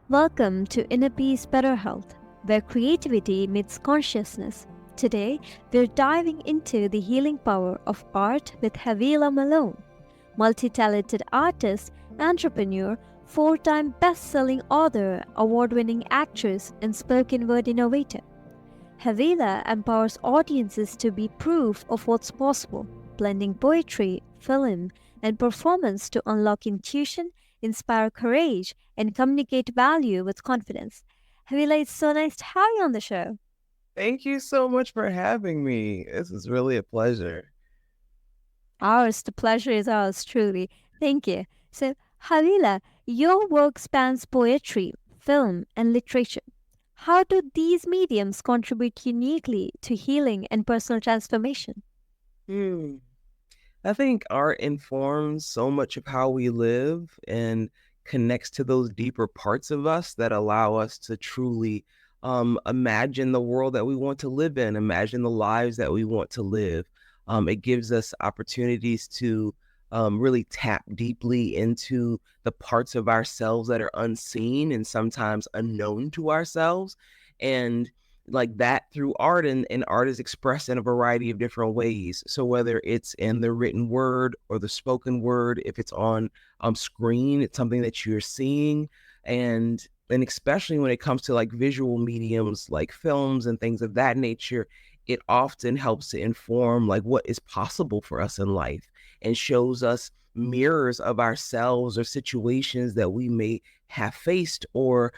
Welcome to Inner Peace Better Health, where creativity meets consciousness. Today, we're diving into the healing power of art with Havilah Malone, multi-talented artist, entrepreneur, four-time best-selling author, award-winning actress, and spoken word innovator. Havilah empowers audiences to be proof of what's possible, blending poetry, film, and performance to unlock intuition, inspire courage, and communicate value with confidence. Havilah, it's so nice to have you on the show. Thank you so much for having me. This is really a pleasure. Ours, the pleasure is ours, truly. Thank you. So, Havilah, your work spans poetry, film, and literature. How do these mediums contribute uniquely to healing and personal transformation? Hmm. I think art informs so much of how we live and connects to those deeper parts of us that allow us to truly imagine the world that we want to live in, imagine the lives that we want to live. It gives us opportunities to really tap deeply into the parts of ourselves that are unseen and sometimes unknown to ourselves. And like that through art, and art is expressed in a variety of different ways. So whether it's in the written word or the spoken word, if it's on screen, it's something that you're seeing. And especially when it comes to like visual mediums like films and things of that nature, it often helps to inform like what is possible for us in life and shows us mirrors of ourselves or situations that we may have faced, or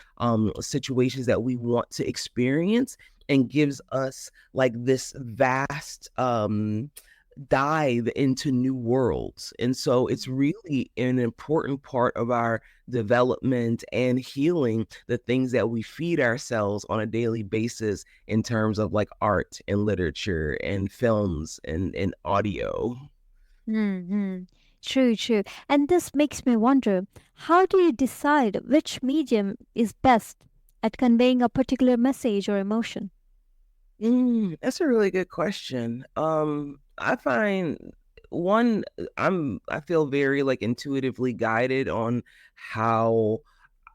situations that we want to experience, and gives us like this vast dive into new worlds. And so it's really an important part of our development and healing, the things that we feed ourselves on a daily basis in terms of like art and literature and films and audio. Hmm. True, true. And this makes me wonder, how do you decide which medium is best at conveying a particular message or emotion? That's a really good question. I find one, I feel very like intuitively guided on how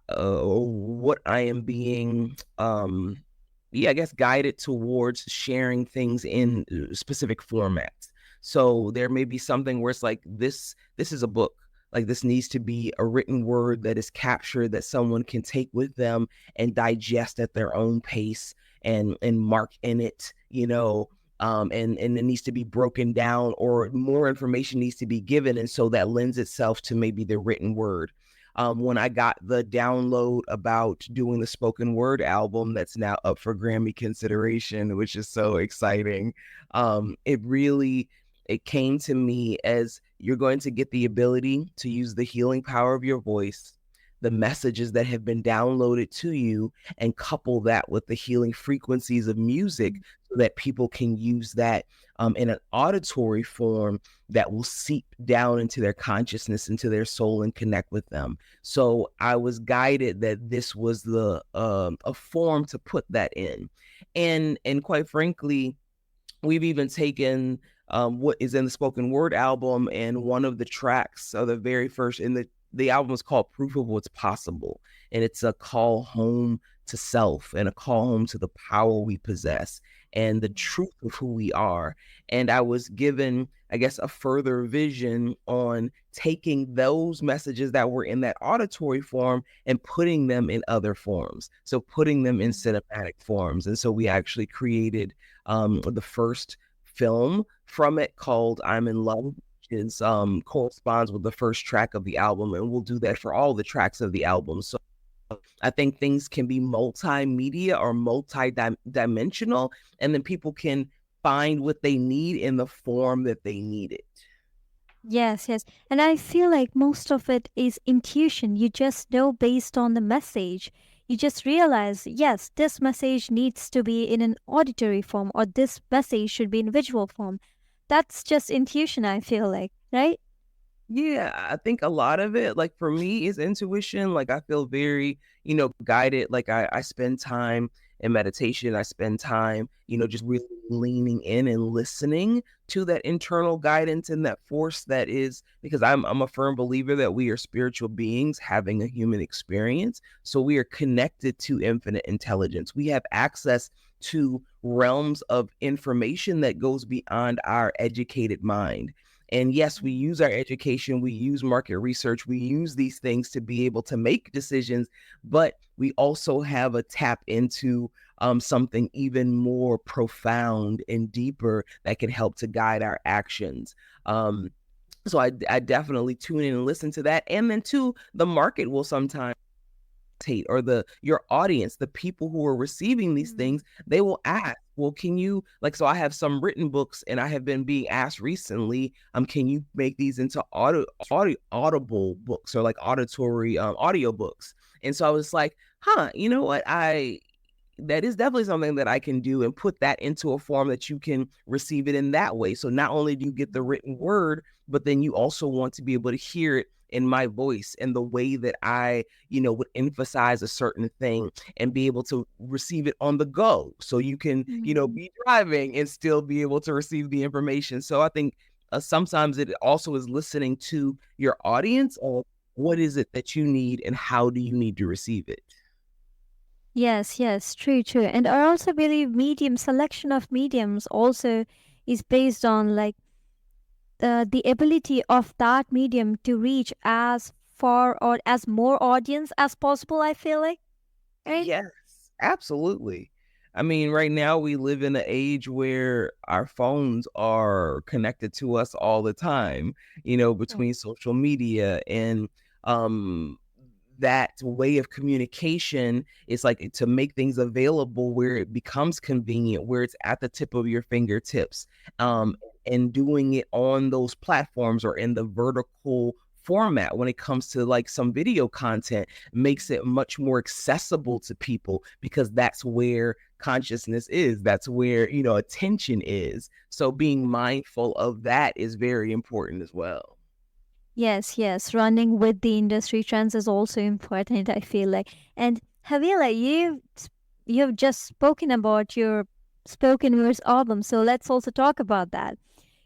what I am being yeah, I guess guided towards sharing things in specific formats. So there may be something where it's like this is a book. Like this needs to be a written word that is captured, that someone can take with them and digest at their own pace and mark in it, and it needs to be broken down, or more information needs to be given. And so that lends itself to maybe the written word. When I got the download about doing the spoken word album that's now up for Grammy consideration, which is so exciting, it came to me as you're going to get the ability to use the healing power of your voice, the messages that have been downloaded to you, and couple that with the healing frequencies of music so that people can use that in an auditory form that will seep down into their consciousness, into their soul, and connect with them. So I was guided that this was the a form to put that in. And quite frankly, we've even taken what is in the spoken word album, and one of the tracks, or the very first in the album, is called Proof of What's Possible. And it's a call home to self and a call home to the power we possess and the truth of who we are. And I was given, I guess, a further vision on taking those messages that were in that auditory form and putting them in other forms. So putting them in cinematic forms. And so we actually created the first film from it called I'm in Love, which is corresponds with the first track of the album, and we'll do that for all the tracks of the album. So I think things can be multimedia or multi-dimensional, and then people can find what they need in the form that they need it. Yes, yes. And I feel like most of it is intuition. You just know based on the message. You just realize, yes, this message needs to be in an auditory form, or this message should be in visual form. That's just intuition, I feel like, right? Yeah, I think a lot of it, like for me, is intuition. Like I feel very, guided. Like I spend time in meditation. I spend time, just really leaning in and listening to that internal guidance and that force that is, because I'm a firm believer that we are spiritual beings having a human experience. So we are connected to infinite intelligence. We have access to realms of information that goes beyond our educated mind. And yes, we use our education, we use market research, we use these things to be able to make decisions, but we also have a tap into something even more profound and deeper that can help to guide our actions. So I definitely tune in and listen to that. And then too, the market will sometimes, or your audience, the people who are receiving these things, they will ask, well, can you, like, so I have some written books and I have been being asked recently, can you make these into audible books, or like auditory audio books? And so I was like, you know what, that is definitely something that I can do, and put that into a form that you can receive it in that way. So not only do you get the written word, but then you also want to be able to hear it in my voice and the way that I, would emphasize a certain thing, and be able to receive it on the go. So you can, be driving and still be able to receive the information. So I think sometimes it also is listening to your audience, or what is it that you need and how do you need to receive it? Yes, yes, true, true. And I also believe selection of mediums also is based on like the ability of that medium to reach as far or as more audience as possible, I feel like. Right? Yes, absolutely. I mean, right now we live in an age where our phones are connected to us all the time, between social media and um that way of communication. Is like to make things available where it becomes convenient, where it's at the tip of your fingertips, and doing it on those platforms or in the vertical format when it comes to like some video content makes it much more accessible to people, because that's where consciousness is, that's where attention is. So being mindful of that is very important as well. Yes, yes. Running with the industry trends is also important, I feel like. And Havila, you've just spoken about your spoken words album, so let's also talk about that.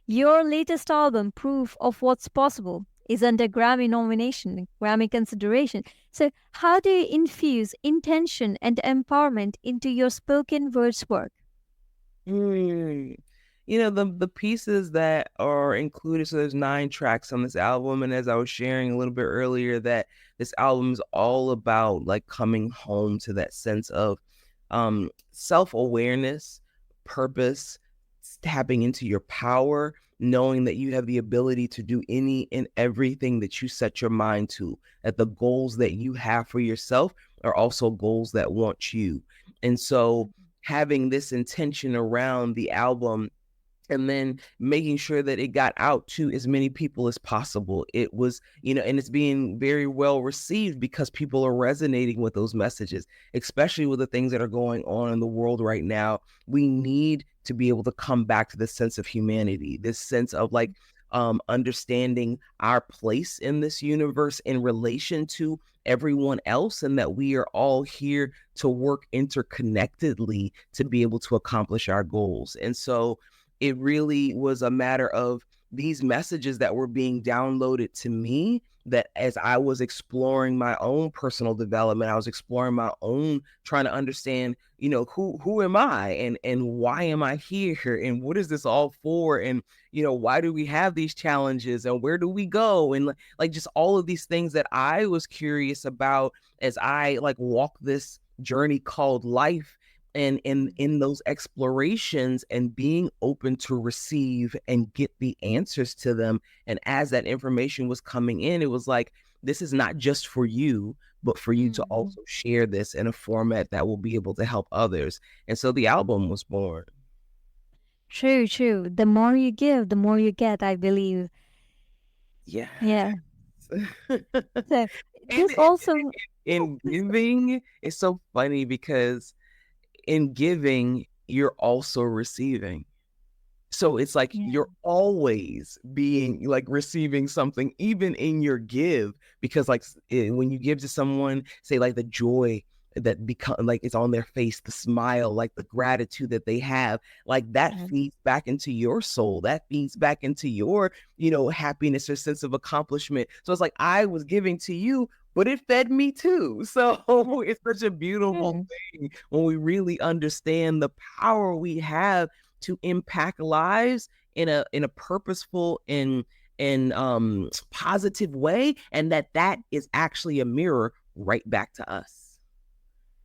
Your latest album, Proof of What's Possible, is under Grammy nomination, Grammy consideration. So, how do you infuse intention and empowerment into your spoken words work? Mm. The pieces that are included, so there's 9 tracks on this album, and as I was sharing a little bit earlier, that this album is all about like coming home to that sense of self-awareness, purpose, tapping into your power, knowing that you have the ability to do any and everything that you set your mind to, that the goals that you have for yourself are also goals that want you. And so having this intention around the album, and then making sure that it got out to as many people as possible. It was, and it's being very well received because people are resonating with those messages, especially with the things that are going on in the world right now. We need to be able to come back to this sense of humanity, this sense of like understanding our place in this universe in relation to everyone else, and that we are all here to work interconnectedly to be able to accomplish our goals. And so it really was a matter of these messages that were being downloaded to me, that as I was exploring my own personal development, I was exploring my own, trying to understand, who am I, and why am I here, and what is this all for, and why do we have these challenges, and where do we go, and like just all of these things that I was curious about as I like walk this journey called life. And in those explorations, and being open to receive and get the answers to them. And as that information was coming in, it was like, this is not just for you, but for you to also share this in a format that will be able to help others. And so the album was born. True, true. The more you give, the more you get, I believe. Yeah. Yeah. So, And this also. in giving, it's so funny because in giving, you're also receiving. So it's like Yeah. you're always being like receiving something, even in your give, because like when you give to someone, say like the joy that become like it's on their face, the smile, like the gratitude that they have, like that Mhm. feeds back into your soul, that feeds back into your, happiness or sense of accomplishment. So it's like I was giving to you, but it fed me too. So it's such a beautiful Mhm. thing when we really understand the power we have to impact lives in a purposeful and positive way, and that is actually a mirror right back to us.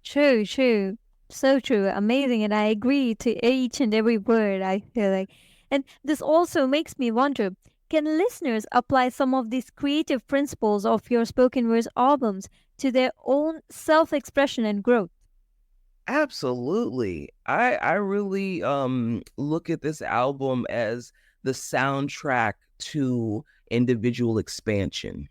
True, true. So true. Amazing. And I agree to each and every word, I feel like. And this also makes me wonder, can listeners apply some of these creative principles of your spoken words albums to their own self expression and growth? Absolutely. I really look at this album as the soundtrack to individual expansion,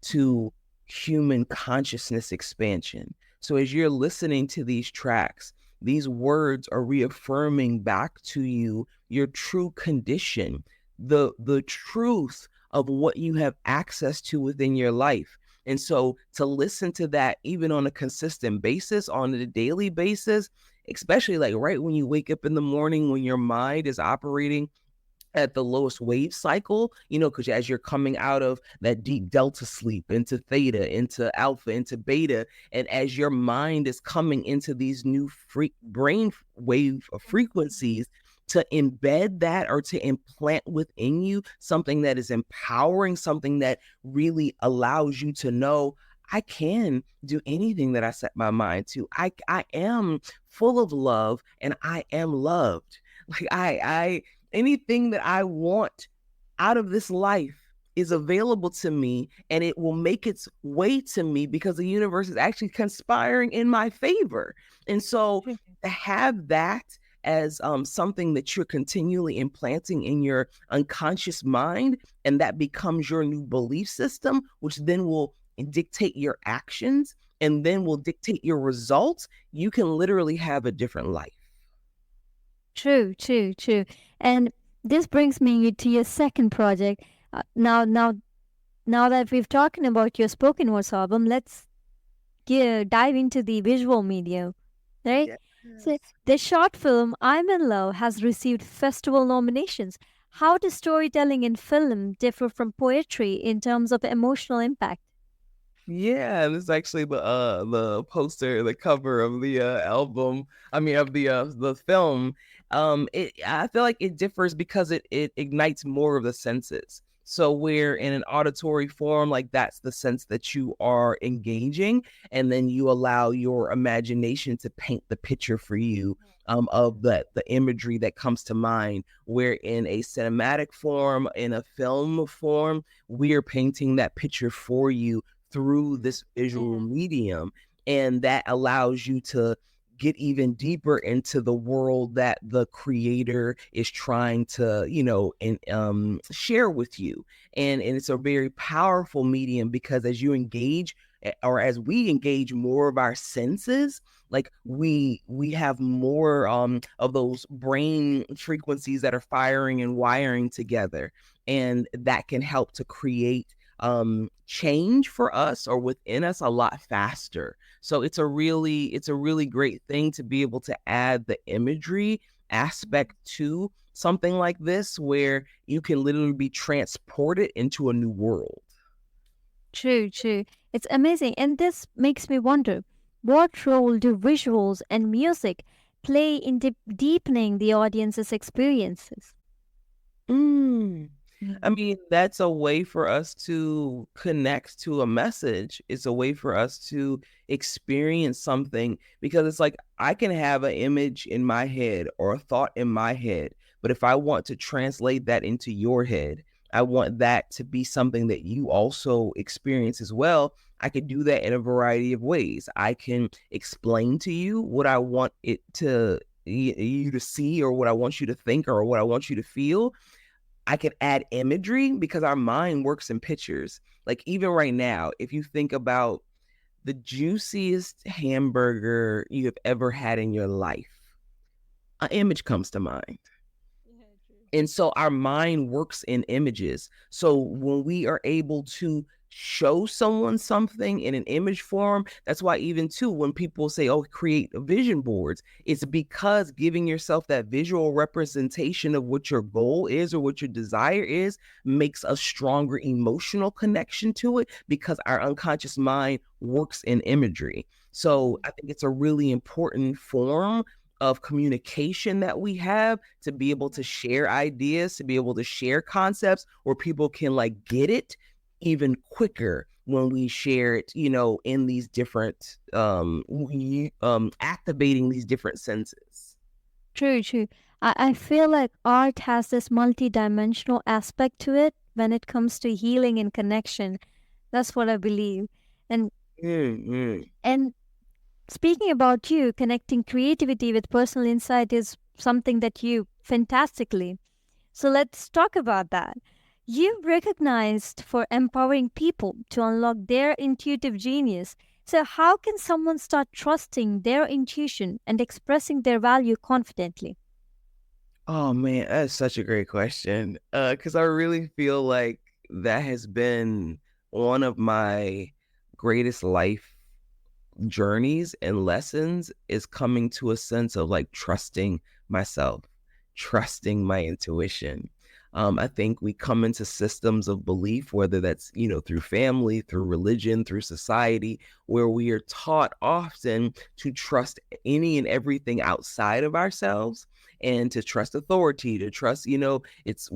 to human consciousness expansion. So as you're listening to these tracks, these words are reaffirming back to you your true condition, the truth of what you have access to within your life. And so to listen to that even on a consistent basis, on a daily basis, especially like right when you wake up in the morning when your mind is operating at the lowest wave cycle, because as you're coming out of that deep delta sleep into theta, into alpha, into beta, and as your mind is coming into these new brain wave frequencies, to embed that or to implant within you something that is empowering, something that really allows you to know I can do anything that I set my mind to. I am full of love and I am loved. Like I anything that I want out of this life is available to me, and it will make its way to me because the universe is actually conspiring in my favor. And so to have that as something that you're continually implanting in your unconscious mind, and that becomes your new belief system, which then will dictate your actions and then will dictate your results, you can literally have a different life. True, true, true. And this brings me to your second project. Now that we've talking about your spoken words album, let's dive into the visual medium, right? So Yes. the short film "I'm in Love" has received festival nominations. How does storytelling in film differ from poetry in terms of emotional impact? Yeah, and it's actually the poster, the cover of the album. I mean of the film. I feel like it differs because it ignites more of the senses. So where in an auditory form, like that's the sense that you are engaging, and then you allow your imagination to paint the picture for you of the imagery that comes to mind. Where in a cinematic form, in a film form, we are painting that picture for you through this visual medium. And that allows you to get even deeper into the world that the creator is trying to, and share with you. And it's a very powerful medium because as you engage or as we engage more of our senses, like we have more of those brain frequencies that are firing and wiring together, and that can help to create change for us or within us a lot faster. So it's a really great thing to be able to add the imagery aspect to something like this where you can literally be transported into a new world. True, true. It's amazing. And this makes me wonder, what role do visuals and music play in deepening the audience's experiences? Mm. I Mhm. mean, that's a way for us to connect to a message. It's a way for us to experience something because it's like I can have an image in my head or a thought in my head, but if I want to translate that into your head, I want that to be something that you also experience as well. I can do that in a variety of ways. I can explain to you what I want it to you to see or what I want you to think or what I want you to feel. I can add imagery because our mind works in pictures. Like even right now, if you think about the juiciest hamburger you have ever had in your life, an image comes to mind. Yeah, true. And so our mind works in images. So when we are able to show someone something in an image form. That's why even too, when people say, oh, create vision boards, it's because giving yourself that visual representation of what your goal is or what your desire is makes a stronger emotional connection to it, because our unconscious mind works in imagery. So I think it's a really important form of communication that we have, to be able to share ideas, to be able to share concepts where people can like get it even quicker when we share it, in these different activating these different senses. True, true. I feel like art has this multi-dimensional aspect to it when it comes to healing and connection. That's what I believe. And Mm-hmm. and speaking about you, connecting creativity with personal insight is something that you fantastically. So let's talk about that. You recognized for empowering people to unlock their intuitive genius. So, how can someone start trusting their intuition and expressing their value confidently? Oh man, that's such a great question. Because I really feel like that has been one of my greatest life journeys and lessons, is coming to a sense of like trusting myself, trusting my intuition. I think we come into systems of belief, whether that's, through family, through religion, through society, where we are taught often to trust any and everything outside of ourselves, and to trust authority, to trust, it's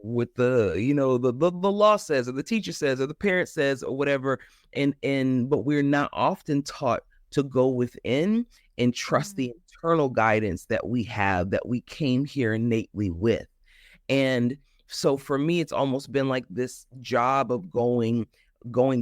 with the, the law says, or the teacher says, or the parent says, or whatever. But we're not often taught to go within and trust the internal guidance that we have, that we came here innately with. And so for me, it's almost been like this job of going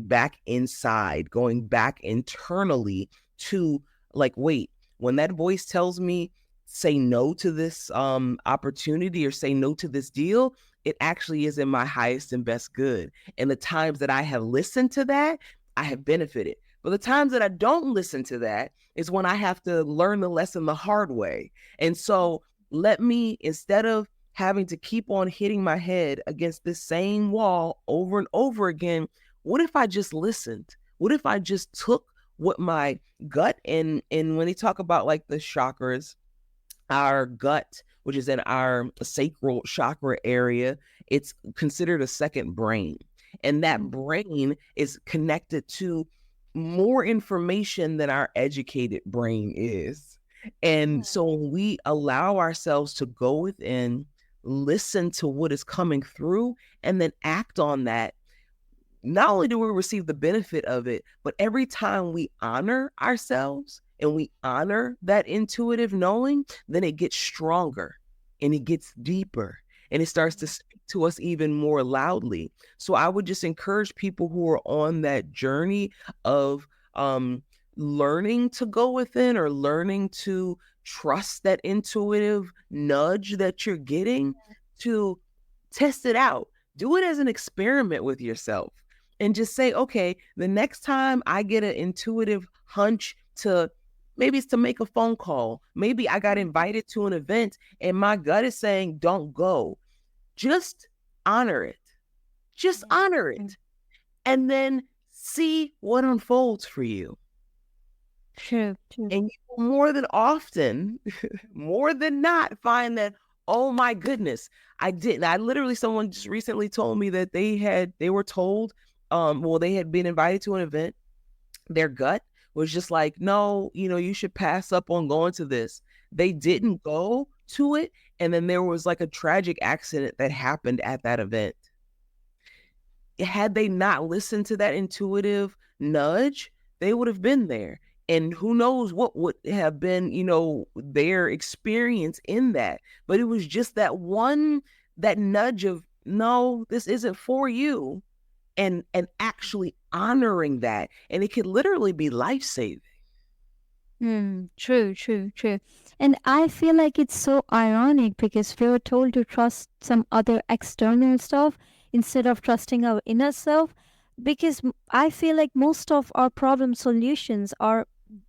back inside, going back internally to like, wait, when that voice tells me say no to this opportunity, or say no to this deal, it actually is in my highest and best good. And the times that I have listened to that, I have benefited. But the times that I don't listen to that is when I have to learn the lesson the hard way. And so let me, instead of having to keep on hitting my head against this same wall over and over again, what if I just listened? What if I just took what my gut, and when they talk about like the chakras, our gut, which is in our sacral chakra area, it's considered a second brain. And that brain is connected to more information than our educated brain is. And so when we allow ourselves to go within, listen to what is coming through, and then act on that, not only do we receive the benefit of it, but every time we honor ourselves and we honor that intuitive knowing, then it gets stronger and it gets deeper and it starts to speak to us even more loudly. So I would just encourage people who are on that journey of learning to go within, or learning to trust that intuitive nudge that you're getting, to test it out. Do it as an experiment with yourself, and just say, okay, the next time I get an intuitive hunch to, maybe it's to make a phone call. Maybe I got invited to an event and my gut is saying, don't go. Just honor it. Just honor it. And then see what unfolds for you. True, true. And you will more than often, more than not, find that, oh my goodness, I didn't. I literally, someone just recently told me that they were told, they had been invited to an event. Their gut was just like, no, you should pass up on going to this. They didn't go to it. And then there was like a tragic accident that happened at that event. Had they not listened to that intuitive nudge, they would have been there. And who knows what would have been, their experience in that. But it was just that nudge of, no, this isn't for you. And actually honoring that. And it could literally be life-saving. True, true, true. And I feel like it's so ironic because we were told to trust some other external stuff instead of trusting our inner self. Because I feel like most of our problem solutions are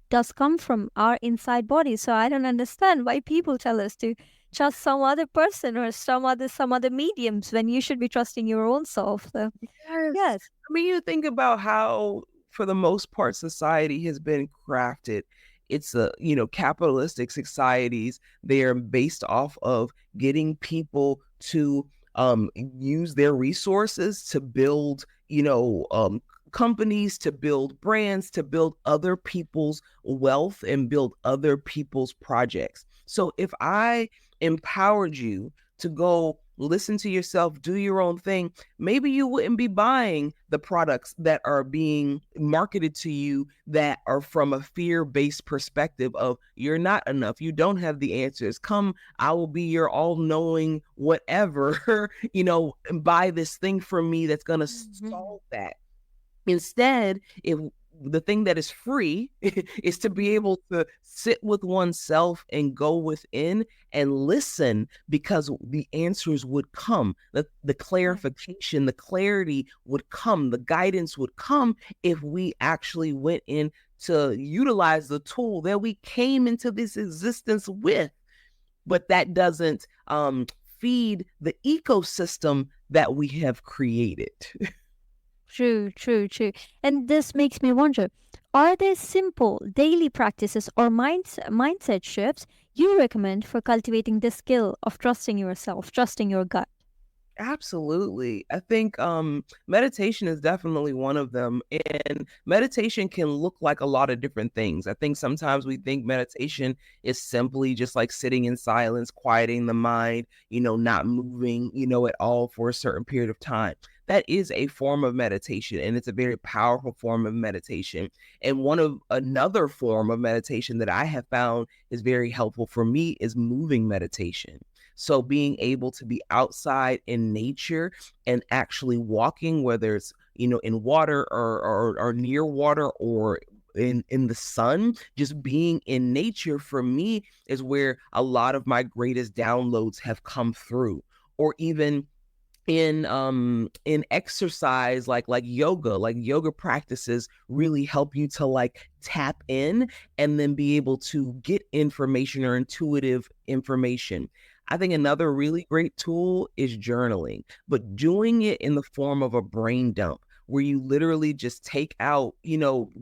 does come from our inside body. So I don't understand why people tell us to trust some other person or some other mediums when you should be trusting your own self. So Yes. yes. I mean, you think about how, for the most part, society has been crafted. It's capitalistic societies. They are based off of getting people to use their resources to build, companies, to build brands, to build other people's wealth and build other people's projects. So if I empowered you to go listen to yourself, do your own thing, maybe you wouldn't be buying the products that are being marketed to you that are from a fear-based perspective of you're not enough, you don't have the answers. Come, I will be your all-knowing whatever, buy this thing from me that's going to Mhm. solve that. Instead, if the thing that is free is to be able to sit with oneself and go within and listen, because the answers would come, the clarification, the clarity would come, the guidance would come if we actually went in to utilize the tool that we came into this existence with. But that doesn't feed the ecosystem that we have created. True, true, true. And this makes me wonder, are there simple daily practices or mindset shifts you recommend for cultivating the skill of trusting yourself, trusting your gut? Absolutely. I think meditation is definitely one of them. And meditation can look like a lot of different things. I think sometimes we think meditation is simply just like sitting in silence, quieting the mind, not moving, at all for a certain period of time. That is a form of meditation, and it's a very powerful form of meditation. And another form of meditation that I have found is very helpful for me is moving meditation. So being able to be outside in nature and actually walking, whether it's, in water or near water or in the sun, just being in nature for me is where a lot of my greatest downloads have come through. Or even in exercise, like yoga practices really help you to like tap in and then be able to get information or intuitive information. I think another really great tool is journaling, but doing it in the form of a brain dump where you literally just take out,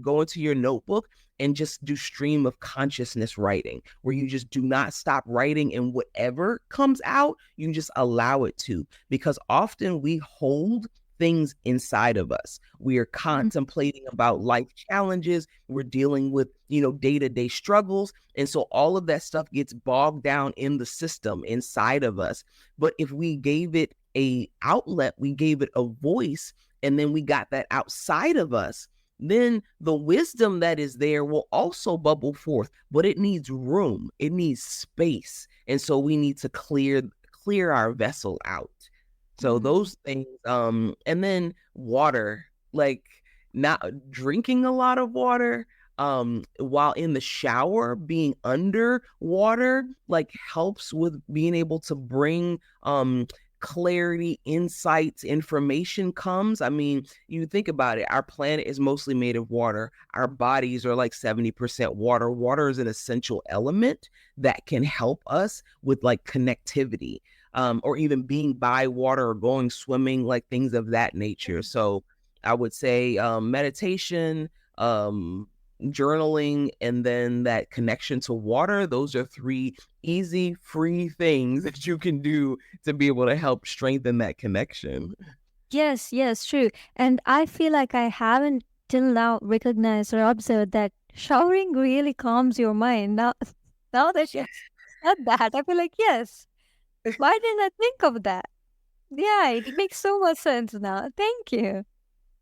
go into your notebook and just do stream of consciousness writing, where you just do not stop writing, and whatever comes out, you just allow it to. Because often we hold things inside of us. We are Mhm. contemplating about life challenges. We're dealing with, day-to-day struggles. And so all of that stuff gets bogged down in the system inside of us. But if we gave it a outlet, we gave it a voice, and then we got that outside of us, then the wisdom that is there will also bubble forth, but it needs room, it needs space. And so we need to clear our vessel out. So Mhm. those things, and then water, like not drinking a lot of water, while in the shower, being under water, like helps with being able to bring clarity, insights, information comes. I mean, you think about it, our planet is mostly made of water. Our bodies are like 70% water. Water is an essential element that can help us with like connectivity, or even being by water or going swimming, like things of that nature. So I would say meditation, journaling, and then that connection to water. Those are three easy, free things that you can do to be able to help strengthen that connection. Yes, yes, true. And I feel like I haven't till now recognized or observed that showering really calms your mind. Now, now that you Yeah, said that, I feel like, yes, why didn't I think of that? Yeah, it makes so much sense now. Thank you.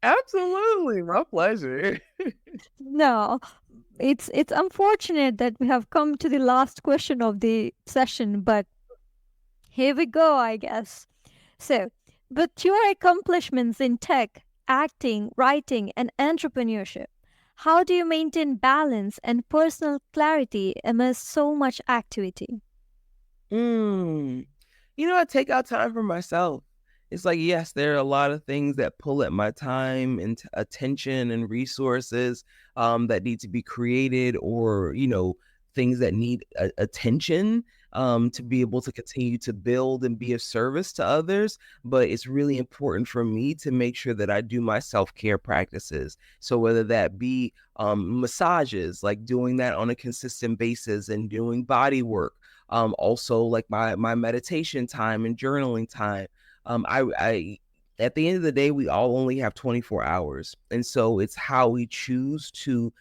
absolutely. My pleasure. No, it's unfortunate that we have come to the last question of the session, but here we go, I guess. So, with your accomplishments in tech, acting, writing, and entrepreneurship, how do you maintain balance and personal clarity amidst so much activity? Mm. I take out time for myself. It's like, yes, there are a lot of things that pull at my time and attention and resources, that need to be created, or, things that need attention. to be able to continue to build and be of service to others. But it's really important for me to make sure that I do my self-care practices. So whether that be massages, like doing that on a consistent basis and doing body work, also like my meditation time and journaling time. I at the end of the day, we all only have 24 hours. And so it's how we choose to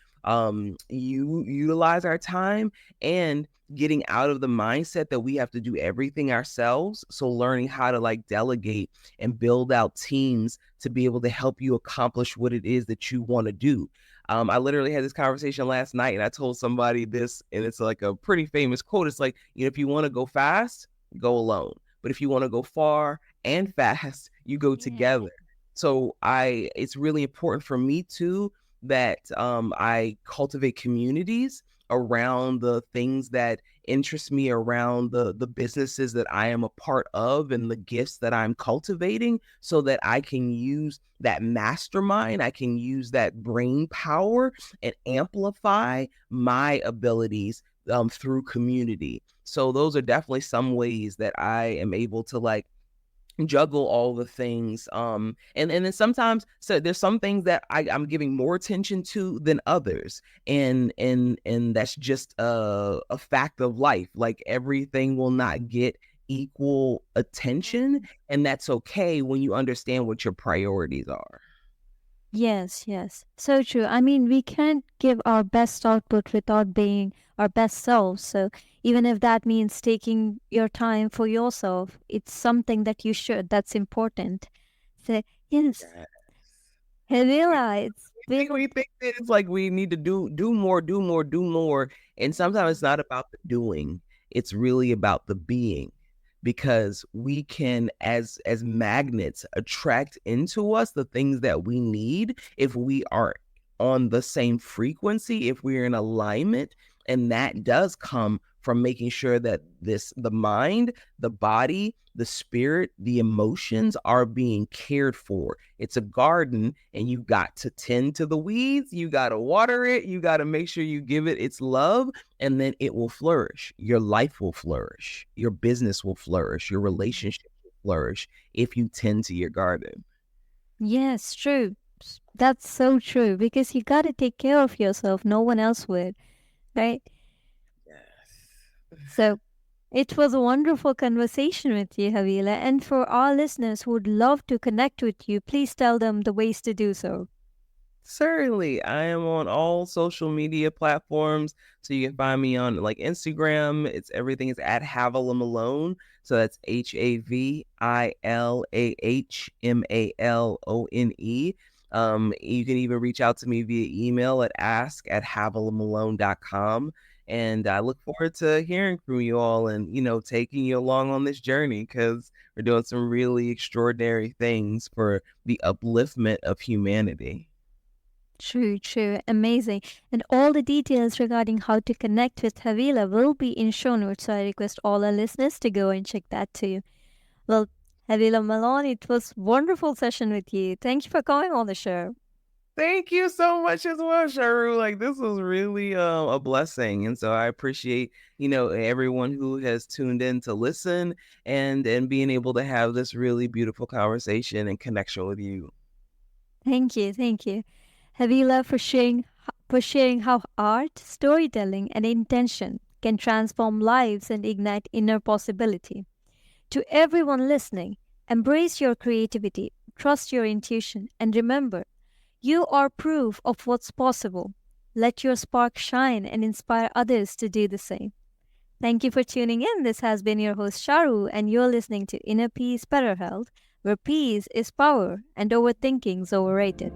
utilize our time, and getting out of the mindset that we have to do everything ourselves. So learning how to like delegate and build out teams to be able to help you accomplish what it is that you want to do. I literally had this conversation last night, and I told somebody this, and it's like a pretty famous quote. It's like, if you want to go fast, go alone. But if you want to go far and fast, you go together. So it's really important for me too that I cultivate communities around the things that interest me, around the businesses that I am a part of and the gifts that I'm cultivating, so that I can use that mastermind, I can use that brain power and amplify my abilities through community. So those are definitely some ways that I am able to like juggle all the things. And then sometimes, so there's some things that I'm giving more attention to than others. And that's just a fact of life. Like everything will not get equal attention. And that's okay when you understand what your priorities are. Yes, yes. So true. I mean, we can't give our best output without being our best selves. So even if that means taking your time for yourself, it's something that you should. That's important. So, yes, Yes. Havilah, it's think been. we think that it's like we need to do more, do more, do more. And sometimes it's not about the doing. It's really about the being. Because we can, as magnets, attract into us the things that we need if we are on the same frequency, if we're in alignment. And that does come from making sure that the mind, the body, the spirit, the emotions are being cared for. It's a garden, and you got to tend to the weeds, you got to water it, you got to make sure you give it its love, and then it will flourish. Your life will flourish, your business will flourish, your relationship will flourish if you tend to your garden. Yes, true. That's so true because you got to take care of yourself. No one else would, right? Yes. So it was a wonderful conversation with you, Havilah. And for our listeners who would love to connect with you, please tell them the ways to do so. Certainly. I am on all social media platforms. So you can find me on like Instagram. Everything is at Havilah Malone. So that's HAVILAHMALONE. You can even reach out to me via email at ask@havilahmalone.com. And I look forward to hearing from you all, and, taking you along on this journey, because we're doing some really extraordinary things for the upliftment of humanity. True, true. Amazing. And all the details regarding how to connect with Havilah will be in show notes. So I request all our listeners to go and check that too. Well, Havilah Malone, it was wonderful session with you. Thank you for coming on the show. Thank you so much as well, Sharu. Like, this was really a blessing. And so I appreciate, everyone who has tuned in to listen, and being able to have this really beautiful conversation and connection with you. Thank you, thank you. Havilah, for sharing how art, storytelling, and intention can transform lives and ignite inner possibility. To everyone listening, embrace your creativity, trust your intuition, and remember, you are proof of what's possible. Let your spark shine and inspire others to do the same. Thank you for tuning in. This has been your host Sharu, and you're listening to Inner Peace, Better Health, where peace is power and overthinking's overrated.